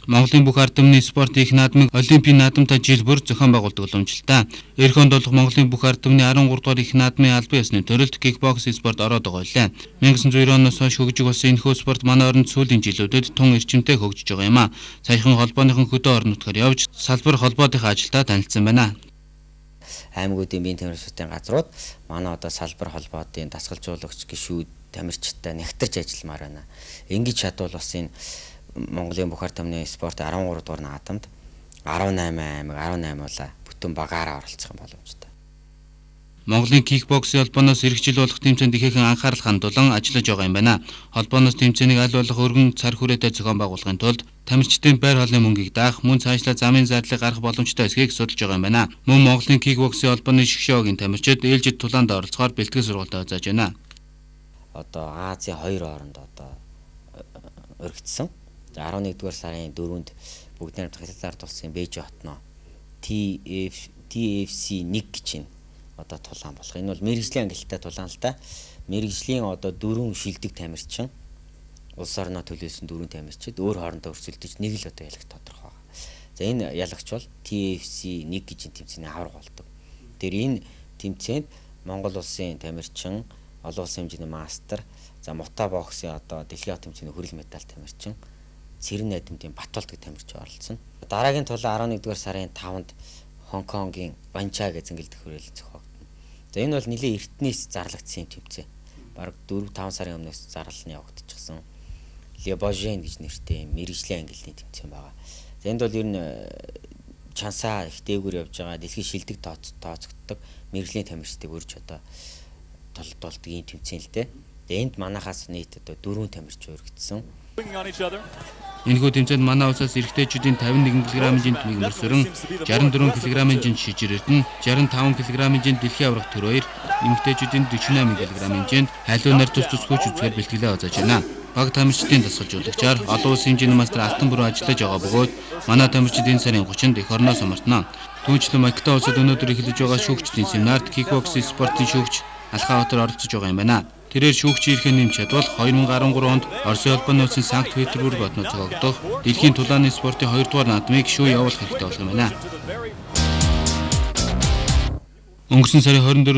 Монголын бүх ард түмний спорт их наадмыг Олимпийн наадамтай жил бүр зохион байгуулдаг уламжлалтай. Эх онд болох Монголын бүх ард түмний 13 дугаар их наадмын албан ёсны төрөлд кикбокс спорт ороод байгаа байлаа. 1990 оноос хойш хөгжиж болсон энэхүү спорт манай оронд сүүлийн жилүүдэд тун эрчимтэй хөгжиж байгаа юм а. Саяхан холбооныхон хөдөө орон нутгаар явж салбар холбоотын ажилдаа танилцсан байна. Аймагуудын биеийн тамирчдын газрууд манай одоо салбар холбоотын дасгалжуулагч гишүүд тамирчтай нэгтэрч ажилламаар байна. Ингэж чадвал бас энэ Монголын бүх ард түмний спорт 13 дугаар наадамд 18 аймаг 18 улаа бүтэн багаараа оролцох боломжтой. Монголын кикбоксийн холбооноос эх жил болох тэмцээнд ихээхэн анхаарал хандуулан ажиллаж байгаа юм байна. Холбооноос тэмцээнийг аль болох өргөн цар хүрээтэй зохион байгуулахын тулд тамирчдын байр хоолны мөнгийг даах, мөн цаашлаа замын зардлыг гаргах боломжтой эсэхийг судалж байгаа юм байна. Мөн Монголын кикбоксийн холбооны шгшөөгийн тамирчид ээлжид тулаанд оролцохоор бэлтгэл сургалтад зааж байна. Одоо Азийн хоёр хооронд одоо өргөцсөн. 11-р сарын 4-нд бүгд найрамдах хятадаар тулсан Бээжин хотноо TFC 1 гэж одоо тулаан болох. Энэ бол мэргэжлийн ангилалтай тулаан л да. Мэргэжлийн одоо 4 шилдэг тамирчин улс орноо төлөөсөн 4 тамирчид өөр хоорондоо өрсөлдөж нэг л одоо ялагч тодорхой байгаа. За энэ ялагч бол TFC 1 гэж тэмцээний авраг болдог. Тэр энэ тэмцээнд Монгол улсын тамирчин, олон улсын хэмжээний мастер, за мута боксын одоо дэлхийн тэмцээний хүрэл медаль тамирчин, Цэрэн найдамтын Батуулдаг тамирчин оролцсон. Дараагийн тулаан 11-р сарын 5-нд Хонконгийн Банчаа гэж зингэлдэх хүрээлэн зохиогдсон. За энэ бол нэлээд эртнээс зарлагдсан тэмцээн. Бараг 4-5 сарын өмнөөс зарлал нь явагдчихсан. Лебожен гэж нэртэй мэргэжлийн ангиллын тэмцээн байгаа. За энд бол ер нь чансаа их дээгүүр явж байгаа дэлхийн шилдэг тооцогддог мэргэжлийн тамирчдыг өрж одоо толдолдог ийм тэмцээн л дээ. Энд манахаас нийт одоо 4 тамирч өргөдсөн. Энэхүү тэмцээнд манай улсаас эрэгтэйчүүдийн 51 кг-ийн тэмийг мөрсөрөн 64 кг-ийн шижир эрдэнэ, 65 кг-ийн дэлхийн аврах төр 2, эмэгтэйчүүдийн 48 кг-ийн хайлуунаар тус хүч үзгээр бэлтгэлээ хазааж байна. Баг тамирчдын дасгалжуулагчаар олон улсын хэмжээний мастер алтан бүрэн ажиллаж байгаа бөгөөд манай тамирчид энэ сарын 30-нд эх орноос амартна. Түүнчлэн Македон улсад өнөөдөр эхэлж байгаа шүүгчдийн семинарт кикбоксийн спортын шүүгч Алхаавтар оролцож байгаа юм байна. Тэрээр шүүгчийн эрхийн нэмж чадвал 2013 онд Оросын холбооны улсын Санкт-Петербург хотод зохиогдох дэлхийн тулааны спортын 2 дугаар наадмыг шүүе явуулах хэрэгтэй болох юм байна. Өнгөрсөн сарын 24